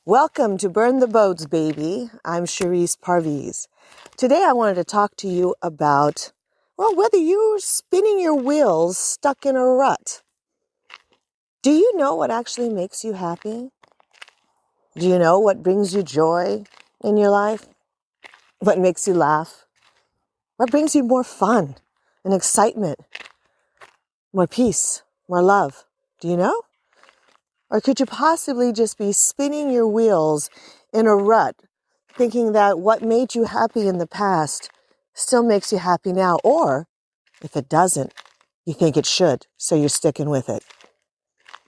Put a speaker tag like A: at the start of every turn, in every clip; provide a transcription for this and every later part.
A: Welcome to Burn the Boats, baby. I'm Sharise Parviz. Today I wanted to talk to you about, whether you're spinning your wheels stuck in a rut. Do you know what actually makes you happy? Do you know what brings you joy in your life? What makes you laugh? What brings you more fun and excitement? More peace, more love? Do you know? Or could you possibly just be spinning your wheels in a rut, thinking that what made you happy in the past still makes you happy now? Or if it doesn't, you think it should, so you're sticking with it.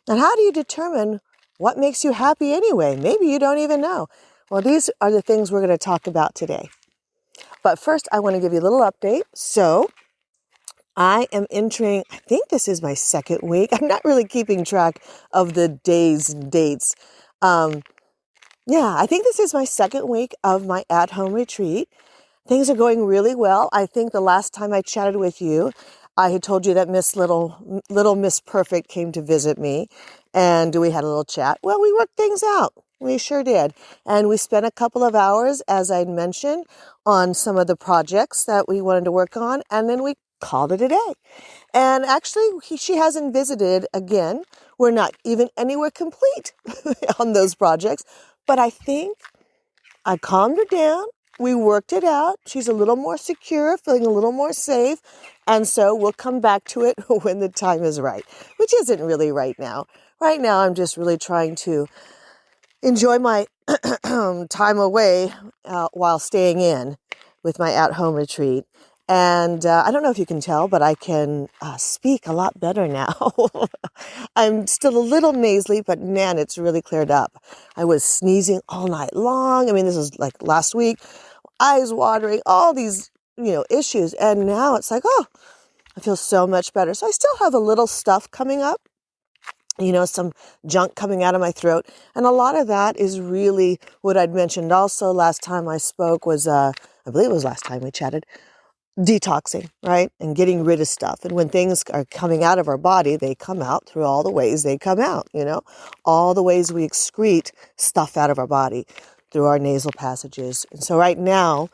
A: And how do you determine what makes you happy anyway? Maybe you don't even know. Well, these are the things we're going to talk about today. But first, I want to give you a little update. So I am entering, I think this is my second week. I'm not really keeping track of the days and dates. I think this is my second week of my at-home retreat. Things are going really well. I think the last time I chatted with you, I had told you that Little Miss Perfect came to visit me, and we had a little chat. Well, we worked things out. We sure did. And we spent a couple of hours, as I'd mentioned, on some of the projects that we wanted to work on, and then we called it a day. And actually, she hasn't visited again. We're not even anywhere complete on those projects. But I think I calmed her down. We worked it out. She's a little more secure, feeling a little more safe. And so we'll come back to it when the time is right, which isn't really right now. Right now, I'm just really trying to enjoy my time away while staying in with my at-home retreat. And I don't know if you can tell, but I can speak a lot better now. I'm still a little nasally, but man, it's really cleared up. I was sneezing all night long. I mean, this was like last week, eyes watering, all these, issues. And now it's like, I feel so much better. So I still have a little stuff coming up, some junk coming out of my throat. And a lot of that is really what I'd mentioned also last time I spoke was, I believe it was last time we chatted, detoxing, right? And getting rid of stuff. And when things are coming out of our body, they come out through all the ways they come out, all the ways we excrete stuff out of our body through our nasal passages. And so right now,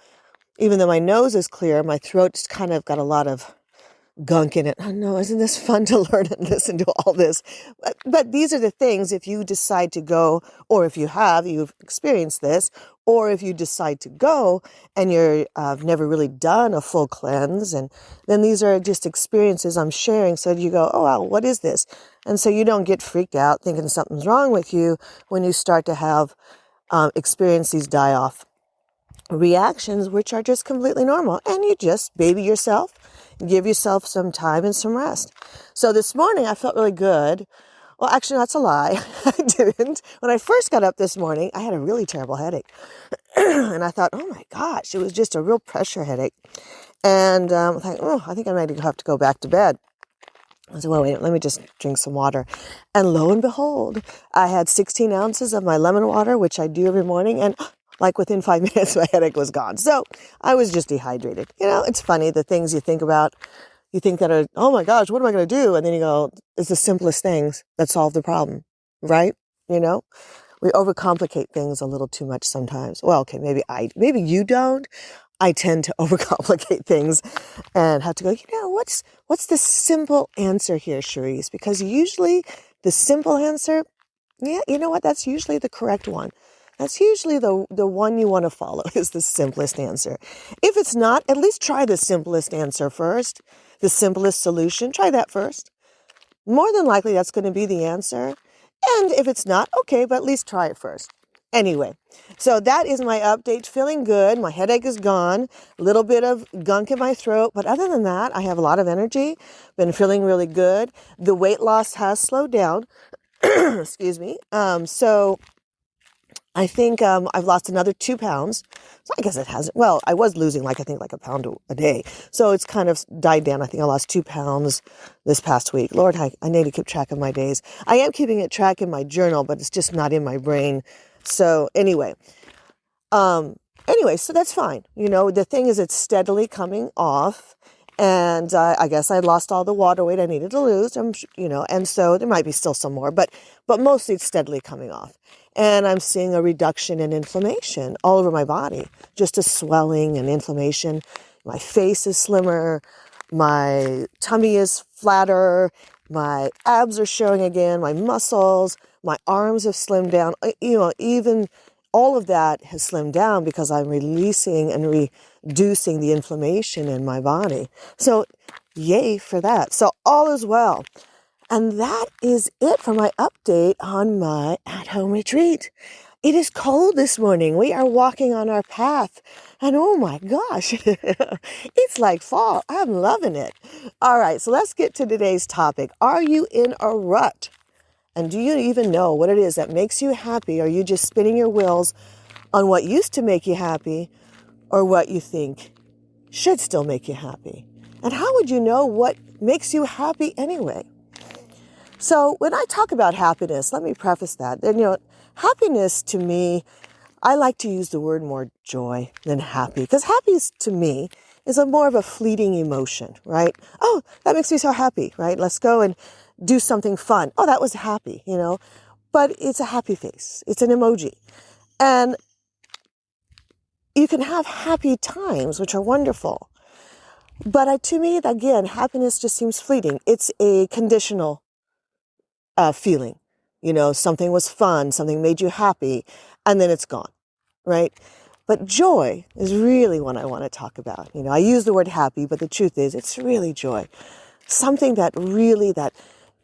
A: even though my nose is clear, my throat's kind of got a lot of gunk in it. Oh no, isn't this fun to learn and listen to all this? But these are the things, if you decide to go, or if you've experienced this, or if you decide to go and you've never really done a full cleanse, and then these are just experiences I'm sharing. So you go, oh wow, what is this? And so you don't get freaked out thinking something's wrong with you when you start to have experience these die-off reactions, which are just completely normal. And you just baby yourself, give yourself some time and some rest. So this morning I felt really good. Well, actually, that's a lie. I didn't. When I first got up this morning, I had a really terrible headache. And I thought, oh my gosh, it was just a real pressure headache. And I thought, I think I might have to go back to bed. I said, well, wait, let me just drink some water. And lo and behold, I had 16 ounces of my lemon water, which I do every morning. And like within 5 minutes, my headache was gone. So I was just dehydrated. It's funny, the things you think about, you think that are, oh my gosh, what am I going to do? And then you go, it's the simplest things that solve the problem, right? We overcomplicate things a little too much sometimes. Well, okay, maybe you don't. I tend to overcomplicate things and have to go, what's the simple answer here, Sharise? Because usually the simple answer, that's usually the correct one. That's usually the one you want to follow is the simplest answer. If it's not, at least try the simplest answer first, the simplest solution. Try that first. More than likely, that's going to be the answer. And if it's not, okay, but at least try it first. Anyway, so that is my update. Feeling good. My headache is gone. A little bit of gunk in my throat. But other than that, I have a lot of energy. Been feeling really good. The weight loss has slowed down. Excuse me. So I think I've lost another 2 pounds. So I guess it hasn't. Well, I was losing like a pound a day. So it's kind of died down. I think I lost 2 pounds this past week. Lord, I need to keep track of my days. I am keeping it track in my journal, but it's just not in my brain. So anyway, so that's fine. The thing is it's steadily coming off. And I guess I lost all the water weight I needed to lose, and so there might be still some more, but mostly it's steadily coming off. And I'm seeing a reduction in inflammation all over my body, just a swelling and inflammation. My face is slimmer. My tummy is flatter. My abs are showing again. My muscles, my arms have slimmed down. Even all of that has slimmed down because I'm releasing and reducing the inflammation in my body. So yay for that. So all is well. And that is it for my update on my at-home retreat. It is cold this morning. We are walking on our path. And oh my gosh, it's like fall. I'm loving it. All right, so let's get to today's topic. Are you in a rut? And do you even know what it is that makes you happy? Are you just spinning your wheels on what used to make you happy or what you think should still make you happy? And how would you know what makes you happy anyway? So when I talk about happiness, let me preface that. And, happiness to me, I like to use the word more joy than happy, because happy to me is more of a fleeting emotion, right? Oh, that makes me so happy, right? Let's go and do something fun. Oh, that was happy, but it's a happy face. It's an emoji. And you can have happy times, which are wonderful. But to me, again, happiness just seems fleeting. It's a conditional feeling. Something was fun, something made you happy, and then it's gone, right? But joy is really what I want to talk about. I use the word happy, but the truth is it's really joy. Something that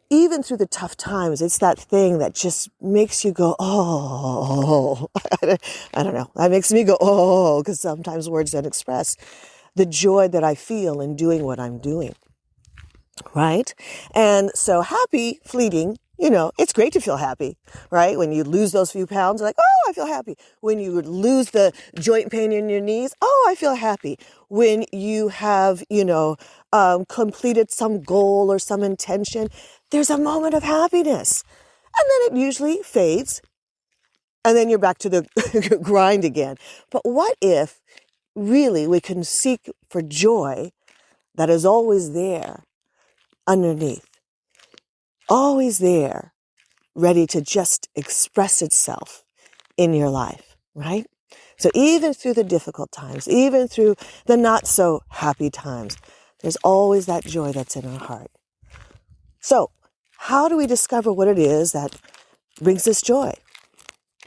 A: even through the tough times, it's that thing that just makes you go, oh, I don't know. That makes me go, oh, because sometimes words don't express the joy that I feel in doing what I'm doing, right? And so happy, fleeting, it's great to feel happy, right? When you lose those few pounds, you're like, oh, I feel happy. When you lose the joint pain in your knees, oh, I feel happy. When you have, completed some goal or some intention, there's a moment of happiness. And then it usually fades. And then you're back to the grind again. But what if really we can seek for joy that is always there underneath? Always there, ready to just express itself in your life, right? So even through the difficult times, even through the not so happy times, there's always that joy that's in our heart. So how do we discover what it is that brings us joy,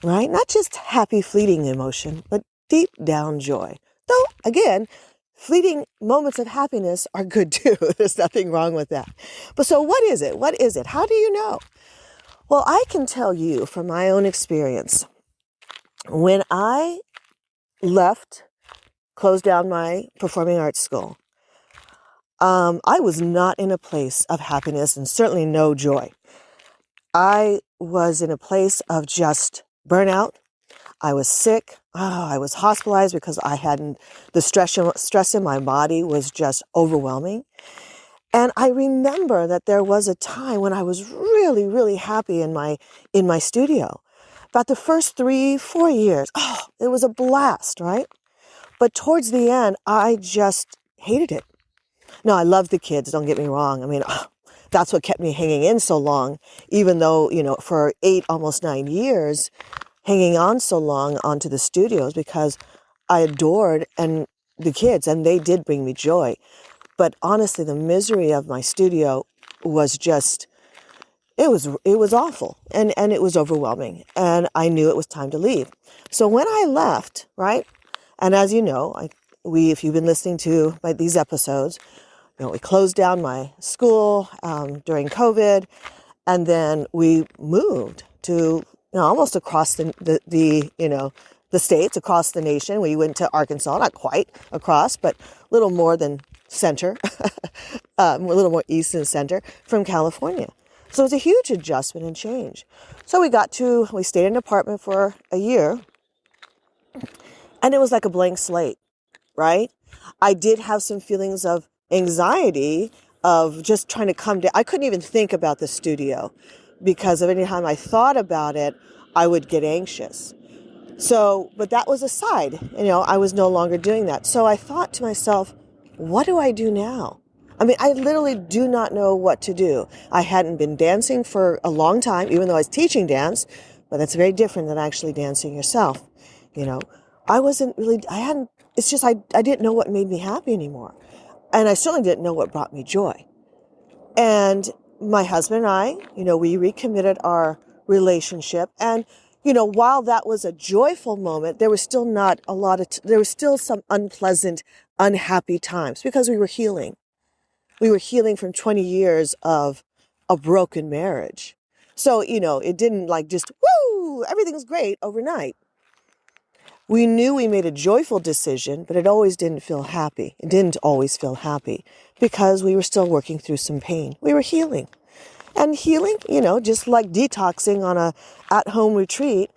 A: right? Not just happy, fleeting emotion, but deep down joy. Though, again, fleeting moments of happiness are good too. There's nothing wrong with that. But so what is it? What is it? How do you know? Well, I can tell you from my own experience, when I closed down my performing arts school, I was not in a place of happiness and certainly no joy. I was in a place of just burnout. I was sick. I was hospitalized because the stress in my body was just overwhelming. And I remember that there was a time when I was really, really happy in my studio. About the first 3-4 years, it was a blast, right? But towards the end, I just hated it. No, I loved the kids, don't get me wrong. I mean, that's what kept me hanging in so long, even though, for 8, almost 9 years, hanging on so long onto the studios, because I adored the kids, and they did bring me joy. But honestly, the misery of my studio was just, it was awful, and it was overwhelming, and I knew it was time to leave. So when I left, right, and as you know, if you've been listening to these episodes, we closed down my school during COVID, and then we moved to almost across the states, across the nation. We went to Arkansas, not quite across, but a little more than center, a little more east and center from California. So it was a huge adjustment and change. So we stayed in an apartment for a year, and it was like a blank slate, right? I did have some feelings of anxiety of just trying to come down. I couldn't even think about the studio because of any time I thought about it, I would get anxious. So, but that was aside, I was no longer doing that. So I thought to myself, what do I do now? I mean, I literally do not know what to do. I hadn't been dancing for a long time, even though I was teaching dance, But that's very different than actually dancing yourself. You know, it's just I didn't know what made me happy anymore. And I certainly didn't know what brought me joy. And my husband and I, we recommitted our relationship. And, while that was a joyful moment, there was still not a lot of, there was still some unpleasant, unhappy times because we were healing. We were healing from 20 years of a broken marriage. So, it didn't like just, woo, everything's great overnight. We knew we made a joyful decision, but it always didn't feel happy. It didn't always feel happy because we were still working through some pain. We were healing. And healing, just like detoxing on a at-home retreat,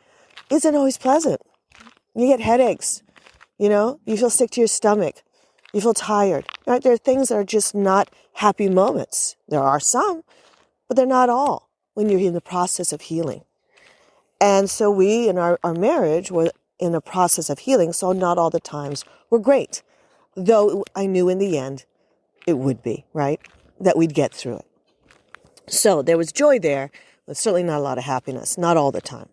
A: isn't always pleasant. You get headaches, you feel sick to your stomach. You feel tired, right? There are things that are just not happy moments. There are some, but they're not all when you're in the process of healing. And so we, in our marriage, were in a process of healing, so not all the times were great. Though I knew in the end it would be, right? That we'd get through it. So there was joy there, but certainly not a lot of happiness, not all the time.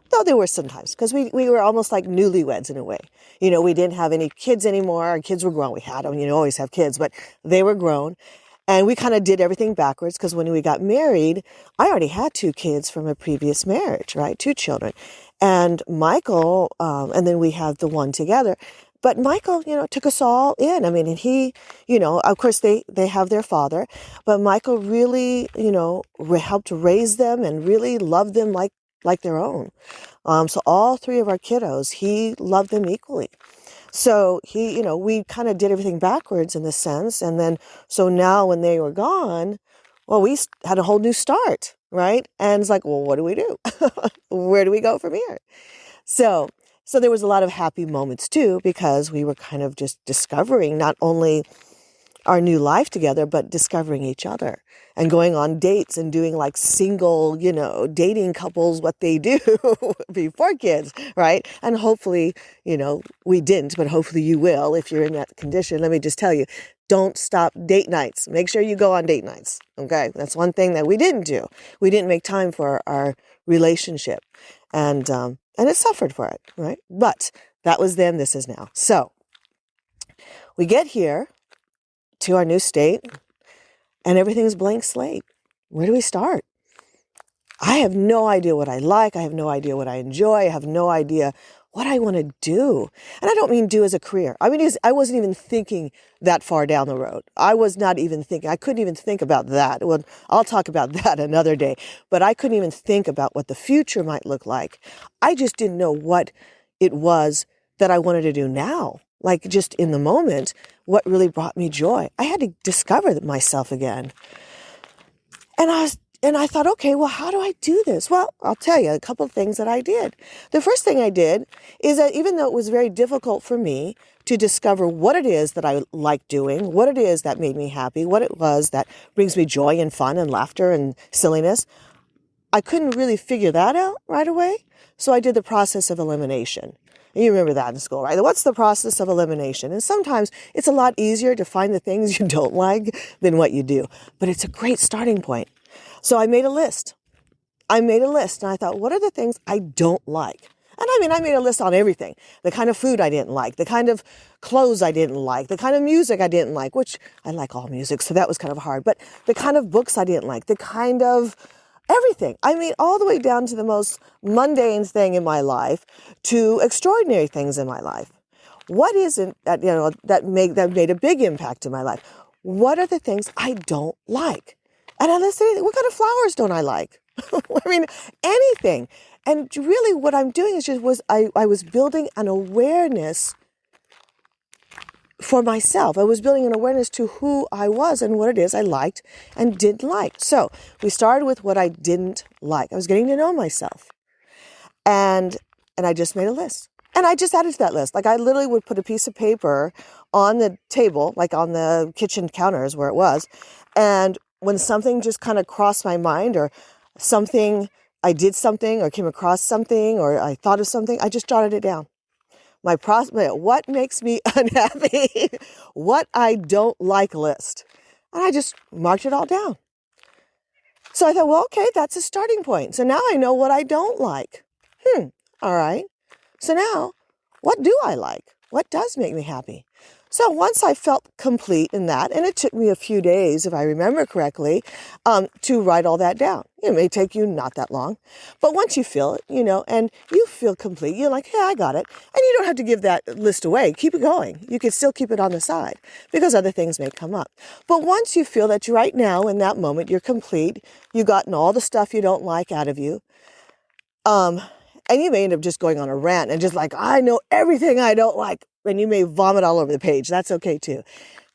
A: Though there were some times, because we were almost like newlyweds in a way. We didn't have any kids anymore. Our kids were grown. We had them, always have kids, but they were grown. And we kind of did everything backwards because when we got married, I already had 2 kids from a previous marriage, right? 2 children. And Michael, and then we had the one together. But Michael, took us all in. I mean, and he, of course they have their father, but Michael really, helped raise them and really loved them like their own. So all 3 of our kiddos, he loved them equally. So he, we kind of did everything backwards in this sense. And then, so now when they were gone, well, we had a whole new start, right? And it's like, well, what do we do? Where do we go from here? So there was a lot of happy moments too, because we were kind of just discovering not only our new life together, but discovering each other and going on dates and doing like single, dating couples, what they do before kids, right? And hopefully, we didn't, but hopefully you will if you're in that condition. Let me just tell you, don't stop date nights. Make sure you go on date nights, okay? That's one thing that we didn't do. We didn't make time for our relationship, and it suffered for it, right? But that was then, this is now. So we get here to our new state, and everything's blank slate. Where do we start? I have no idea what I like. I have no idea what I enjoy. I have no idea what I want to do. And I don't mean do as a career. I mean, I wasn't even thinking that far down the road. I was not even thinking. I couldn't even think about that. Well, I'll talk about that another day. But I couldn't even think about what the future might look like. I just didn't know what it was that I wanted to do now. Like just in the moment, what really brought me joy. I had to discover myself again. And I thought, okay, well, how do I do this? Well, I'll tell you a couple of things that I did. The first thing I did is that even though it was very difficult for me to discover what it is that I like doing, what it is that made me happy, what it was that brings me joy and fun and laughter and silliness, I couldn't really figure that out right away. So I did the process of elimination. You remember that in school, right? What's the process of elimination? And sometimes it's a lot easier to find the things you don't like than what you do. But it's a great starting point. So I made a list. And I thought, what are the things I don't like? And I made a list on everything. The kind of food I didn't like, the kind of clothes I didn't like, the kind of music I didn't like, which I like all music, so that was kind of hard. But the kind of books I didn't like, the kind of everything. I mean, all the way down to the most mundane thing in my life to extraordinary things in my life. What is it that, that made a big impact in my life? What are the things I don't like? And I listed, what kind of flowers don't I like? I mean, anything. And really what I'm doing is I was building an awareness for myself. I was building an awareness to who I was and what it is I liked and didn't like. So we started with what I didn't like. I was getting to know myself. And I just made a list. And I just added to that list. Like I literally would put a piece of paper on the table, like on the kitchen counters where it was. And when something just kind of crossed my mind or I did something or came across something or I thought of something, I just jotted it down. What makes me unhappy, what I don't like list. And I just marked it all down. So I thought, well, okay, that's a starting point. So now I know what I don't like. All right. So now, what do I like? What does make me happy? So once I felt complete in that, and it took me a few days, if I remember correctly, to write all that down. It may take you not that long, but once you feel it, and you feel complete, you're like, yeah, I got it. And you don't have to give that list away. Keep it going. You can still keep it on the side because other things may come up. But once you feel that right now, in that moment, you're complete, you've gotten all the stuff you don't like out of you, and you may end up just going on a rant and just like, I know everything I don't like. And you may vomit all over the page. That's okay too.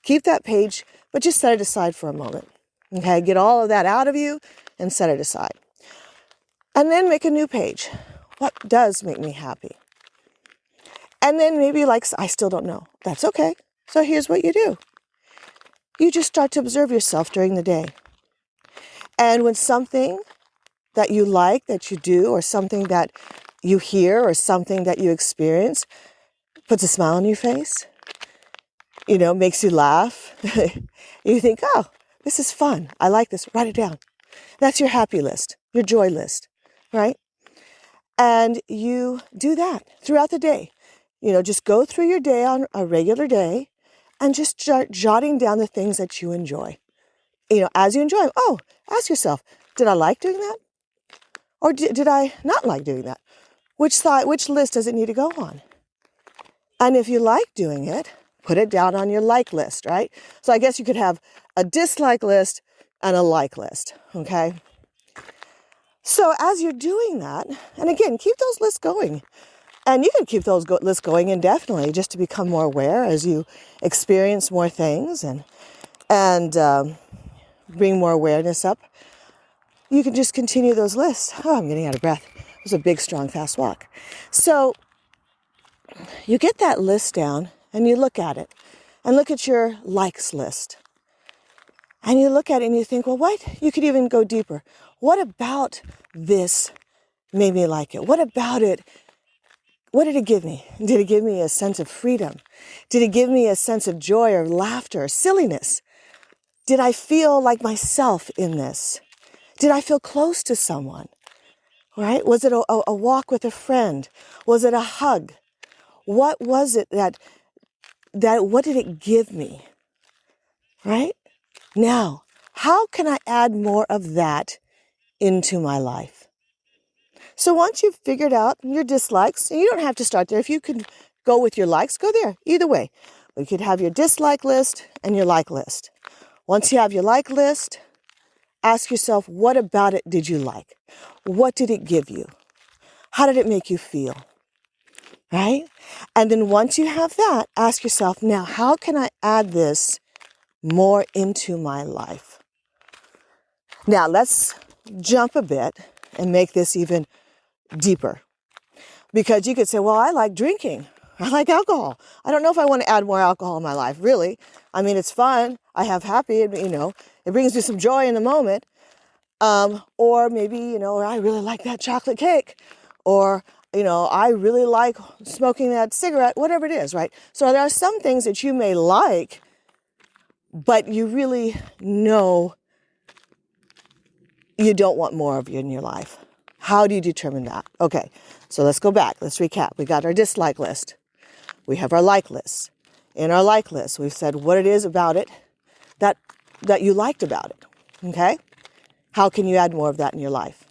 A: Keep that page, but just set it aside for a moment. Okay, get all of that out of you and set it aside. And then make a new page. What does make me happy? And then maybe I still don't know. That's okay. So here's what you do. You just start to observe yourself during the day. And when something that you like, that you do, or something that you hear, or something that you experience puts a smile on your face, makes you laugh. You think, oh, this is fun. I like this. Write it down. That's your happy list, your joy list, right? And you do that throughout the day. Just go through your day on a regular day and just start jotting down the things that you enjoy. As you enjoy them, ask yourself, did I like doing that? Or did I not like doing that? Which list does it need to go on? And if you like doing it, put it down on your like list, right? So I guess you could have a dislike list and a like list, okay? So as you're doing that, and again, keep those lists going. And you can keep those lists going indefinitely just to become more aware as you experience more things and bring more awareness up. You can just continue those lists. Oh, I'm getting out of breath. It was a big, strong, fast walk. So you get that list down and you look at it and look at your likes list. And you look at it and you think, well, what? You could even go deeper. What about this made me like it? What about it? What did it give me? Did it give me a sense of freedom? Did it give me a sense of joy or laughter or silliness? Did I feel like myself in this? Did I feel close to someone? Right? Was it a walk with a friend? Was it a hug? What was it that what did it give me? Right? Now, how can I add more of that into my life? So once you've figured out your dislikes, and you don't have to start there. If you could go with your likes, go there. Either way. You could have your dislike list and your like list. Once you have your like list, ask yourself, what about it did you like? What did it give you? How did it make you feel? Right? And then once you have that, ask yourself, now, how can I add this more into my life? Now, let's jump a bit and make this even deeper. Because you could say, well, I like drinking. I like alcohol. I don't know if I want to add more alcohol in my life, really. I mean, it's fun. I have happy, it brings me some joy in the moment. Or maybe, I really like that chocolate cake. Or, I really like smoking that cigarette, whatever it is, right? So there are some things that you may like, but you really know you don't want more of it in your life. How do you determine that? Okay, so let's go back. Let's recap. We got our dislike list. We have our like list. In our like list, we've said what it is about it that you liked about it. Okay? How can you add more of that in your life?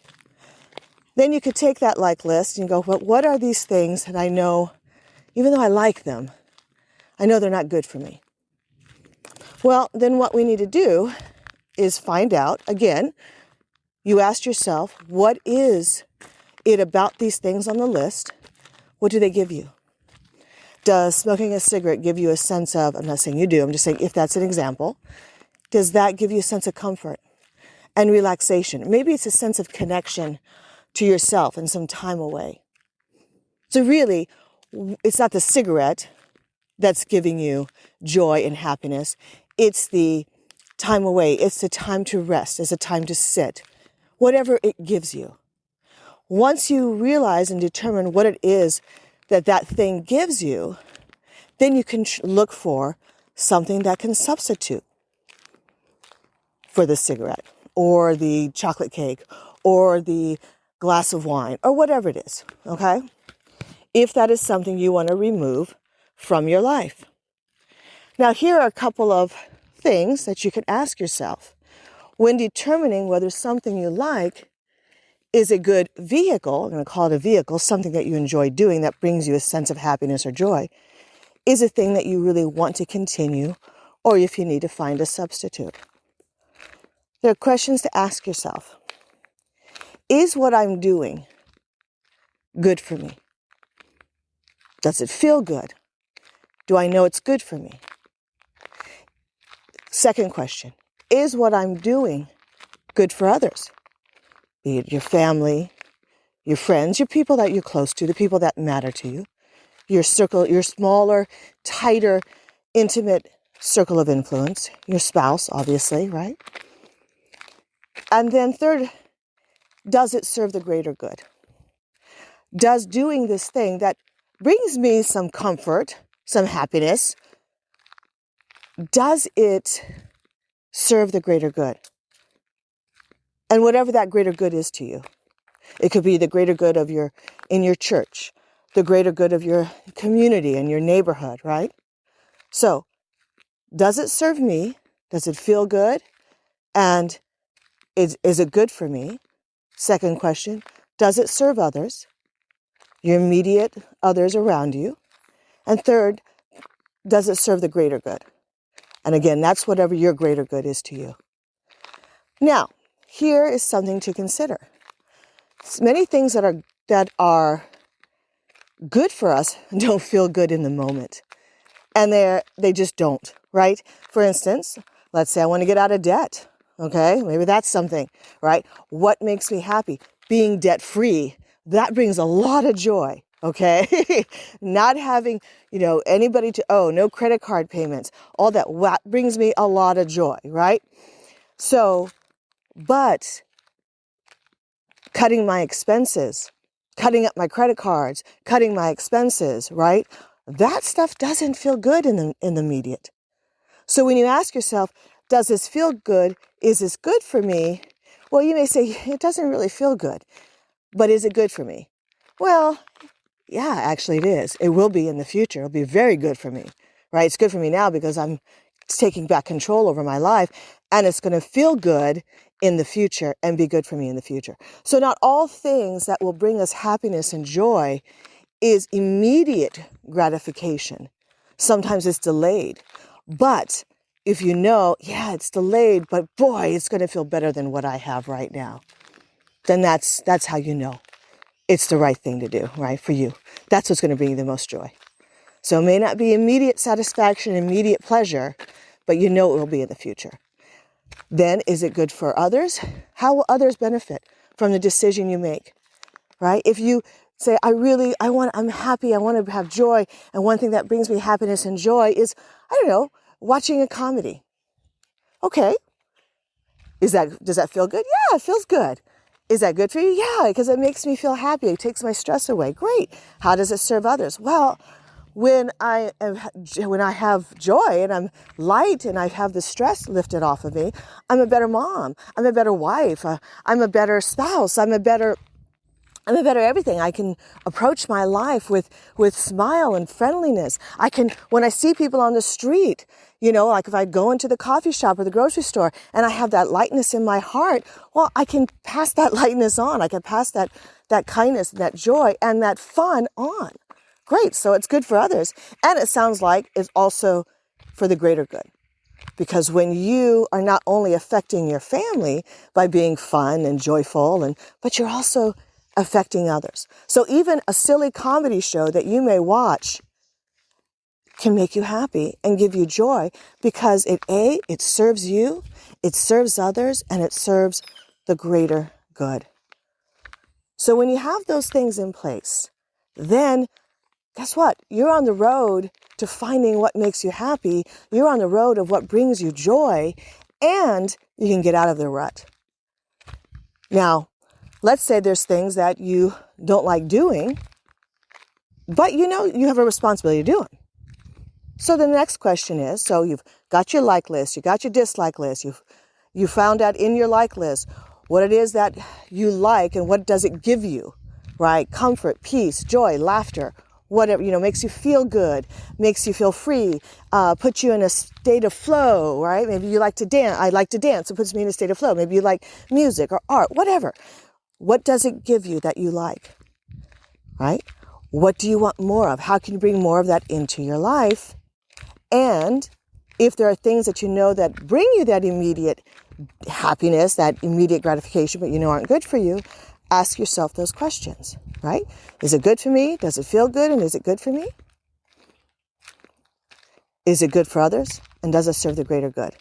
A: Then you could take that like list and go, well, what are these things that I know, even though I like them, I know they're not good for me? Well, then what we need to do is find out, again, you asked yourself, what is it about these things on the list? What do they give you? Does smoking a cigarette give you a sense of, I'm not saying you do, I'm just saying if that's an example, does that give you a sense of comfort and relaxation? Maybe it's a sense of connection to yourself and some time away. So really, it's not the cigarette that's giving you joy and happiness. It's the time away. It's the time to rest. It's a time to sit. Whatever it gives you. Once you realize and determine what it is that thing gives you, then you can look for something that can substitute for the cigarette or the chocolate cake or the glass of wine or whatever it is, okay? If that is something you want to remove from your life. Now, here are a couple of things that you can ask yourself when determining whether something you like is a good vehicle. I'm going to call it a vehicle, something that you enjoy doing that brings you a sense of happiness or joy, is a thing that you really want to continue, or if you need to find a substitute. There are questions to ask yourself. Is what I'm doing good for me? Does it feel good? Do I know it's good for me? Second question, is what I'm doing good for others? Be it your family, your friends, your people that you're close to, the people that matter to you, your circle, your smaller, tighter, intimate circle of influence, your spouse, obviously, right? And then third, does it serve the greater good? Does doing this thing that brings me some comfort, some happiness, does it serve the greater good? And whatever that greater good is to you. It could be the greater good of in your church, the greater good of your community and your neighborhood, right? So, does it serve me? Does it feel good? And is it good for me? Second question, does it serve others, your immediate others around you? And third, does it serve the greater good? And again, that's whatever your greater good is to you. Now, here is something to consider. Many things that are good for us don't feel good in the moment. And they just don't, right? For instance, let's say I want to get out of debt. Okay, maybe that's something, right? What makes me happy? Being debt free. That brings a lot of joy. Okay, not having, anybody to owe, no credit card payments, all that brings me a lot of joy, right? So, but cutting my expenses, cutting up my credit cards, cutting my expenses, right? That stuff doesn't feel good in the immediate. So when you ask yourself, does this feel good? Is this good for me? Well, you may say, it doesn't really feel good, but is it good for me? Well, yeah, actually it is. It will be in the future. It'll be very good for me, right? It's good for me now because I'm taking back control over my life, and it's going to feel good in the future and be good for me in the future. So not all things that will bring us happiness and joy is immediate gratification. Sometimes it's delayed. But if you know, yeah, it's delayed, but boy, it's going to feel better than what I have right now, then that's how you know it's the right thing to do, right, for you. That's what's going to bring you the most joy. So it may not be immediate satisfaction, immediate pleasure, but you know it will be in the future. Then, is it good for others? How will others benefit from the decision you make, right? If you say, I'm happy, I want to have joy, and one thing that brings me happiness and joy is, watching a comedy. Okay. Does that feel good? Yeah, it feels good. Is that good for you? Yeah, because it makes me feel happy. It takes my stress away. Great. How does it serve others? Well, when I have joy and I'm light and I have the stress lifted off of me, I'm a better mom. I'm a better wife. I'm a better spouse. I'm a better everything. I can approach my life with smile and friendliness. When I see people on the street, like if I go into the coffee shop or the grocery store and I have that lightness in my heart, well, I can pass that lightness on. I can pass that kindness, that joy, and that fun on. Great. So it's good for others. And it sounds like it's also for the greater good. Because when you are not only affecting your family by being fun and joyful, but you're also affecting others. So even a silly comedy show that you may watch can make you happy and give you joy because it serves you, it serves others, and it serves the greater good. So when you have those things in place, then guess what? You're on the road to finding what makes you happy. You're on the road of what brings you joy, and you can get out of the rut. Now, let's say there's things that you don't like doing, but you have a responsibility to do them. So the next question is, so you've got your like list, you got your dislike list, You found out in your like list what it is that you like and what does it give you, right? Comfort, peace, joy, laughter, whatever, makes you feel good, makes you feel free, puts you in a state of flow, right? Maybe you like to dance. I like to dance. It puts me in a state of flow. Maybe you like music or art, whatever. What does it give you that you like, right? What do you want more of? How can you bring more of that into your life? And if there are things that you know that bring you that immediate happiness, that immediate gratification, but aren't good for you, ask yourself those questions, right? Is it good for me? Does it feel good? And is it good for me? Is it good for others? And does it serve the greater good?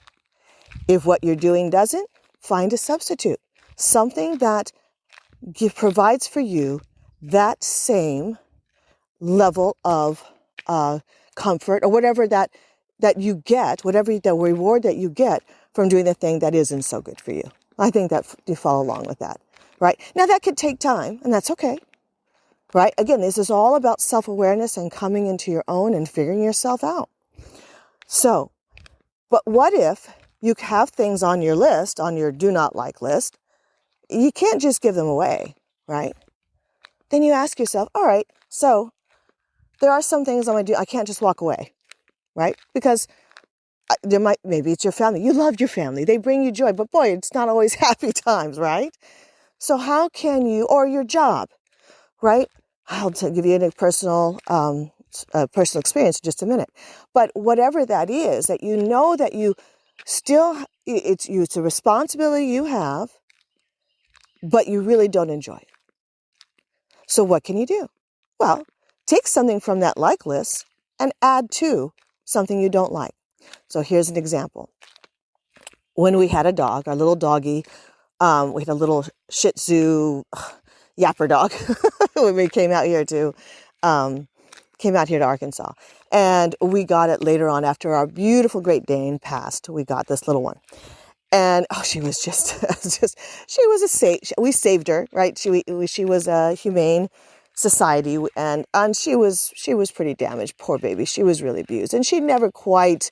A: If what you're doing doesn't, find a substitute. Something that provides for you that same level of comfort or whatever that you get, whatever the reward that you get from doing the thing that isn't so good for you. I think that you follow along with that, right? Now that could take time, and that's okay, right? Again, this is all about self-awareness and coming into your own and figuring yourself out. So, but what if you have things on your list, on your do not like list, you can't just give them away, right? Then you ask yourself, all right, so there are some things I can't just walk away, right? Because maybe it's your family. You love your family. They bring you joy, but boy, it's not always happy times, right? So how can you, or your job, right? I'll give you a personal experience in just a minute. But whatever that is, that that you still, it's a responsibility you have, but you really don't enjoy it. So what can you do? Well, take something from that like list and add to something you don't like. So here's an example. When we had a dog, our little doggy, we had a little Shih Tzu yapper dog when we came out here to Arkansas. And we got it later on after our beautiful Great Dane passed. We got this little one. And she was she was a saint. We saved her, right? She was a humane society, and she was pretty damaged. Poor baby. She was really abused, and she never quite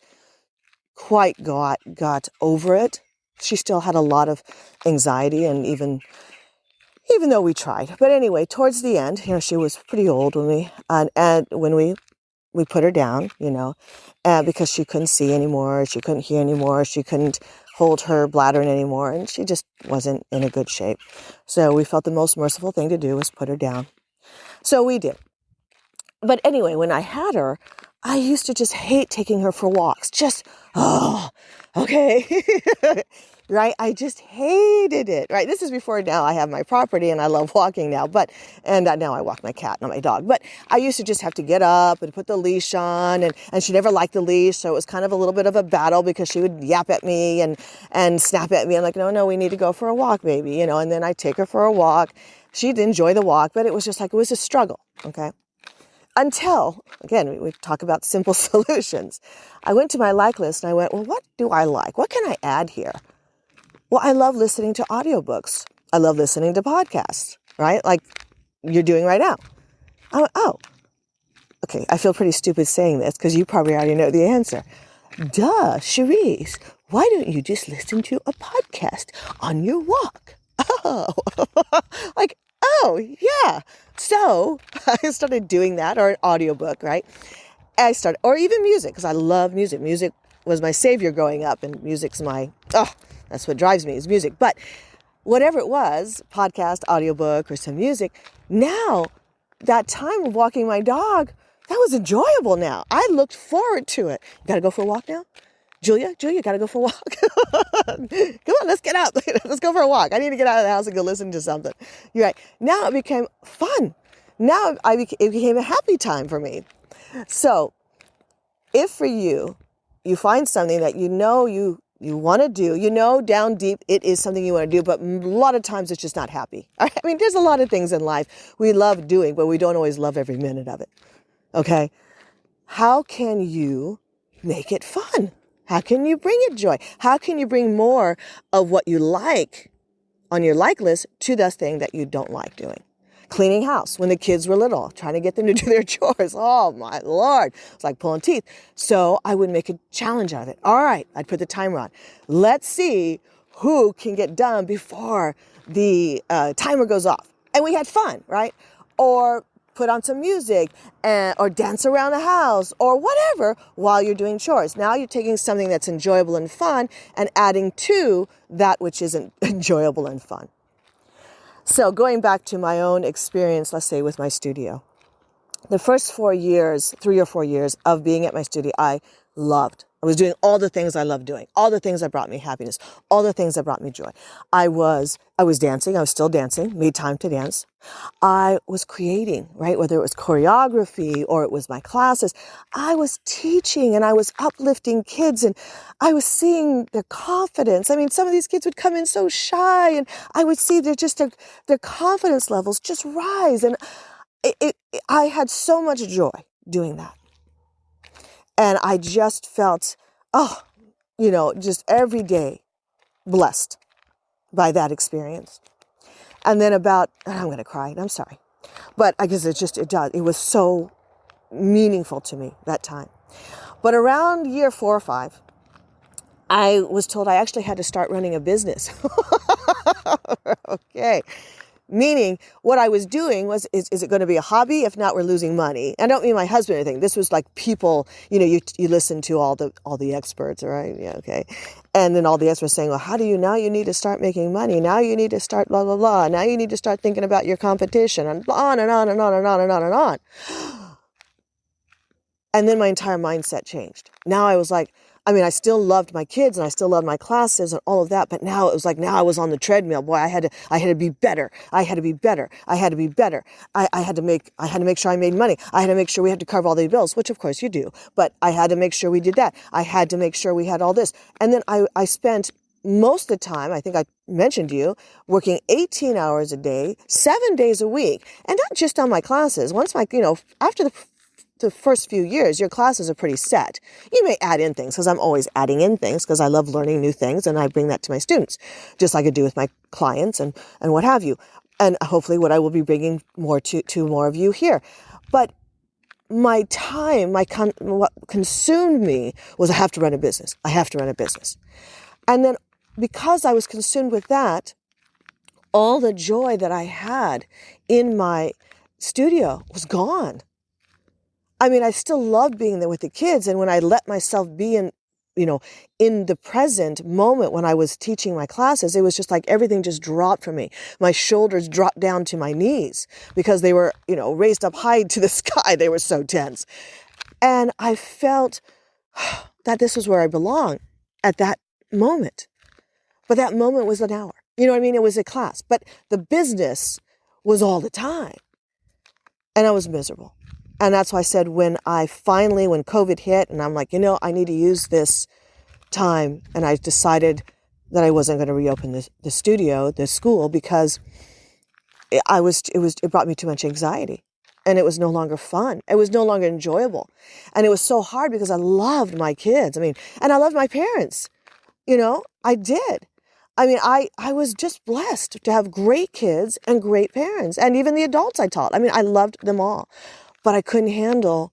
A: got over it. She still had a lot of anxiety, and even though we tried. But anyway, towards the end, she was pretty old when we put her down, because she couldn't see anymore, she couldn't hear anymore, she couldn't hold her bladder in anymore, and she just wasn't in a good shape. So we felt the most merciful thing to do was put her down. So we did. But anyway, when I had her, I used to just hate taking her for walks. Okay. Right? I just hated it, right? This is before now I have my property and I love walking now, and now I walk my cat, not my dog. But I used to just have to get up and put the leash on, and she never liked the leash, so it was kind of a little bit of a battle because she would yap at me and snap at me. I'm like, no, we need to go for a walk, baby, and then I take her for a walk. She'd enjoy the walk, but it was just like, it was a struggle, okay? Until, again, we talk about simple solutions. I went to my like list and I went, well, what do I like? What can I add here? Well, I love listening to audiobooks. I love listening to podcasts, right? Like you're doing right now. I went, oh, okay. I feel pretty stupid saying this because you probably already know the answer. Duh, Sharise, why don't you just listen to a podcast on your walk? Oh, oh, yeah. So I started doing that, or an audiobook, right? Or even music, because I love music. Music was my savior growing up, and music's that's what drives me is music. But whatever it was, podcast, audiobook, or some music, now that time of walking my dog, that was enjoyable now. I looked forward to it. You got to go for a walk now? Julia, got to go for a walk. Come on, let's get up. Let's go for a walk. I need to get out of the house and go listen to something. You're right. Now it became fun. Now it became a happy time for me. So if for you find something that you want to do, down deep, it is something you want to do, but a lot of times it's just not happy. I mean, there's a lot of things in life we love doing, but we don't always love every minute of it. Okay. How can you make it fun? How can you bring it joy? How can you bring more of what you like on your like list to the thing that you don't like doing? Cleaning house when the kids were little, trying to get them to do their chores. Oh my Lord. It's like pulling teeth. So I would make a challenge out of it. All right. I'd put the timer on. Let's see who can get done before the timer goes off. And we had fun, right? Or put on some music or dance around the house or whatever while you're doing chores. Now you're taking something that's enjoyable and fun and adding to that which isn't enjoyable and fun. So going back to my own experience, let's say with my studio, the first 4 years, 3 or 4 years of being at my studio, I loved. I was doing all the things I loved doing, all the things that brought me happiness, all the things that brought me joy. I was dancing. I was still dancing, made time to dance. I was creating, right? Whether it was choreography or it was my classes, I was teaching and I was uplifting kids and I was seeing their confidence. I mean, some of these kids would come in so shy and I would see their confidence levels just rise. And I had so much joy doing that. And I just felt, just every day blessed by that experience. And then I'm going to cry, I'm sorry. But I guess it was so meaningful to me that time. But around year 4 or 5, I was told I actually had to start running a business. Okay. Meaning what I was doing was, is it going to be a hobby? If not, we're losing money. I don't mean my husband or anything. This was like people, you listen to all the experts, right? Yeah, okay. And then all the experts saying, well, now you need to start making money. Now you need to start blah, blah, blah. Now you need to start thinking about your competition and on and on and on and on and on and on. And then my entire mindset changed. Now I was like, I still loved my kids and I still loved my classes and all of that. But now it was like, now I was on the treadmill. Boy, I had to be better. I had to be better. I had to be better. I had to make sure I made money. I had to make sure we had to cover all the bills, which of course you do. But I had to make sure we did that. I had to make sure we had all this. And then I spent most of the time, I think I mentioned to you, working 18 hours a day, 7 days a week, and not just on my classes. After the first few years, your classes are pretty set. You may add in things because I'm always adding in things because I love learning new things and I bring that to my students, just like I do with my clients and what have you. And hopefully what I will be bringing more to more of you here. But my time, what consumed me was I have to run a business. I have to run a business. And then because I was consumed with that, all the joy that I had in my studio was gone. I still loved being there with the kids. And when I let myself be in the present moment when I was teaching my classes, it was just like everything just dropped from me. My shoulders dropped down to my knees because they were, raised up high to the sky. They were so tense. And I felt that this was where I belong at that moment. But that moment was an hour. You know what I mean? It was a class. But the business was all the time. And I was miserable. And that's why I said when COVID hit and I'm like, I need to use this time. And I decided that I wasn't going to reopen the school, because it brought me too much anxiety and it was no longer fun. It was no longer enjoyable. And it was so hard because I loved my kids. And I loved my parents. I did. I was just blessed to have great kids and great parents and even the adults I taught. I loved them all. But I couldn't handle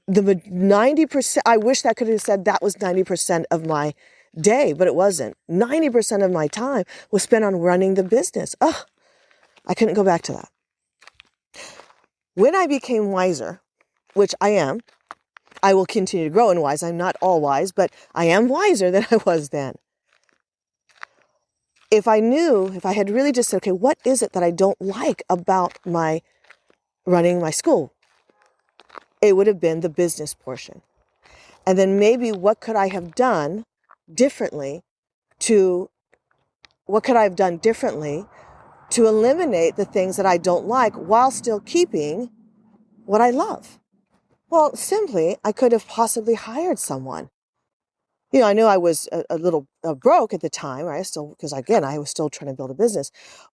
A: the 90%. I wish that could have said that was 90% of my day, but it wasn't. 90% of my time was spent on running the business. I couldn't go back to that. When I became wiser, which I am, I will continue to grow in wise. I'm not all wise, but I am wiser than I was then. If I had really just said, okay, what is it that I don't like about running my school? It would have been the business portion. And then maybe what could I have done differently to eliminate the things that I don't like while still keeping what I love? Well, simply, I could have possibly hired someone. I knew I was a little broke at the time, right? Because again, I was still trying to build a business,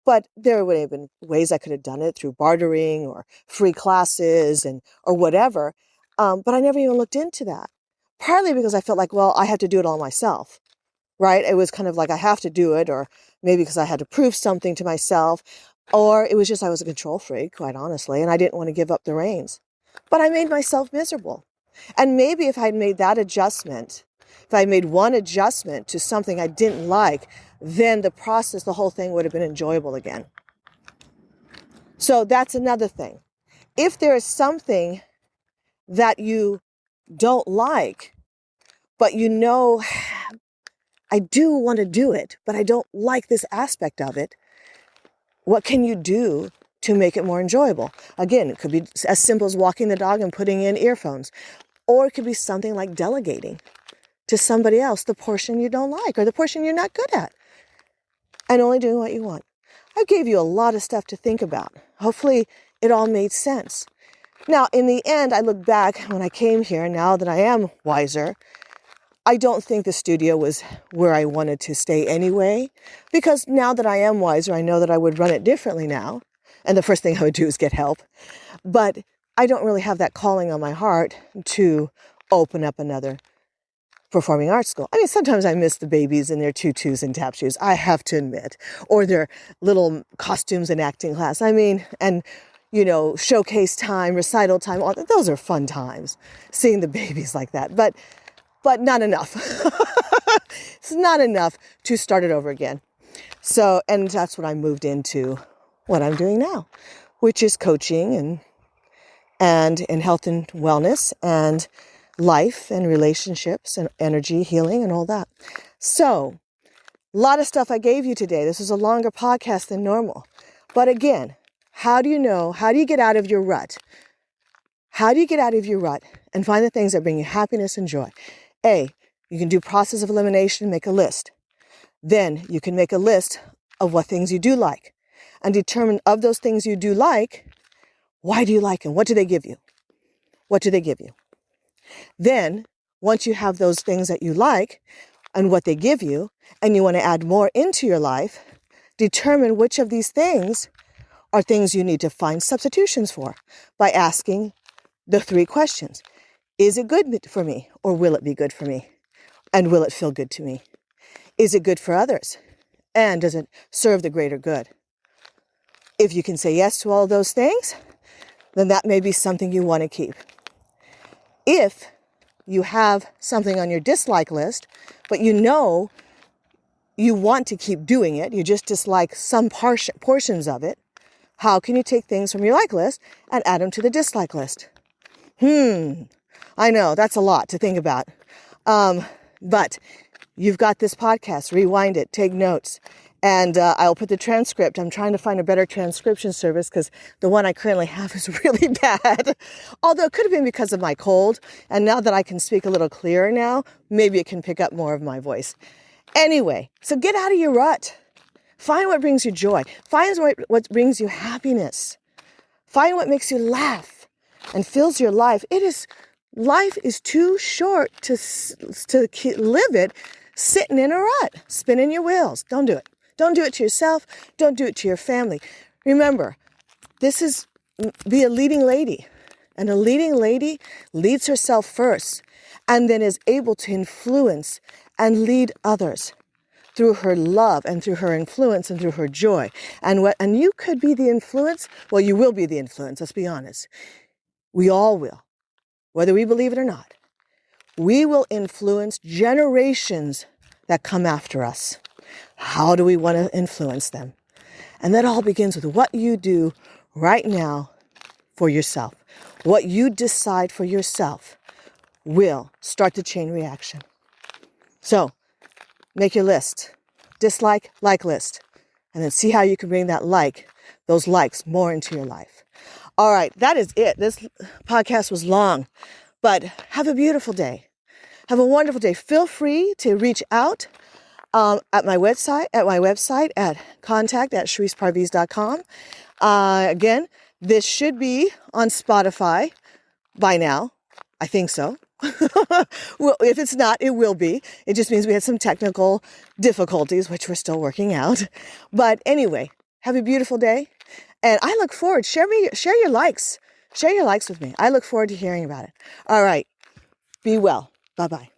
A: but there would have been ways I could have done it through bartering or free classes or whatever. But I never even looked into that. Partly because I felt like, well, I have to do it all myself, right? It was kind of like I have to do it, or maybe because I had to prove something to myself, or it was just I was a control freak, quite honestly, and I didn't want to give up the reins. But I made myself miserable. And maybe if I'd made that adjustment, If I made one adjustment to something I didn't like, then the process, the whole thing would have been enjoyable again. So that's another thing. If there is something that you don't like, but you know, I do want to do it, but I don't like this aspect of it, what can you do to make it more enjoyable? Again, it could be as simple as walking the dog and putting in earphones, or it could be something like delegating to somebody else the portion you don't like or the portion you're not good at, and only doing what you want. I gave you a lot of stuff to think about. Hopefully it all made sense. Now, in the end, I look back when I came here, now that I am wiser, I don't think the studio was where I wanted to stay anyway, because now that I am wiser, I know that I would run it differently now. And the first thing I would do is get help. But I don't really have that calling on my heart to open up another performing arts school. I mean, sometimes I miss the babies in their tutus and tap shoes, I have to admit, or their little costumes and acting class. I mean, and showcase time, recital time, all that. Those are fun times, seeing the babies like that. But not enough. It's not enough to start it over again. So, and that's what I moved into what I'm doing now, which is coaching and in health and wellness and life and relationships and energy healing and all that. So, a lot of stuff I gave you today. This is a longer podcast than normal. But again, how do you get out of your rut? How do you get out of your rut and find the things that bring you happiness and joy? You can do process of elimination, make a list. Then you can make a list of what things you do like and determine of those things you do like, why do you like them? What do they give you? What do they give you? Then, once you have those things that you like and what they give you, and you want to add more into your life, determine which of these things are things you need to find substitutions for by asking the 3 questions. Is it good for me, or will it be good for me? And will it feel good to me? Is it good for others? And does it serve the greater good? If you can say yes to all of those things, then that may be something you want to keep. If you have something on your dislike list, but you want to keep doing it, you just dislike some portions of it, how can you take things from your like list and add them to the dislike list? I know, that's a lot to think about. But you've got this podcast, rewind it, take notes, and I'll put the transcript. I'm trying to find a better transcription service because the one I currently have is really bad. Although it could have been because of my cold, and now that I can speak a little clearer now, maybe it can pick up more of my voice. Anyway, so get out of your rut. Find what brings you joy. Find what brings you happiness. Find what makes you laugh and fills your life. Life is too short to live it sitting in a rut, spinning your wheels. Don't do it. Don't do it to yourself. Don't do it to your family. Remember, be a leading lady. And a leading lady leads herself first and then is able to influence and lead others through her love and through her influence and through her joy. And you could be the influence. Well, you will be the influence. Let's be honest. We all will. Whether we believe it or not, we will influence generations that come after us. How do we want to influence them? And that all begins with what you do right now for yourself. What you decide for yourself will start the chain reaction. So, make your list. Dislike, like list. And then see how you can bring those likes more into your life. All right, that is it. This podcast was long, but have a beautiful day. Have a wonderful day. Feel free to reach out at my website at contact@shariseparviz.com. Again, this should be on Spotify by now. I think so. Well, if it's not, it will be. It just means we had some technical difficulties, which we're still working out. But anyway, have a beautiful day. And I look forward. Share your likes. Share your likes with me. I look forward to hearing about it. All right. Be well. Bye-bye.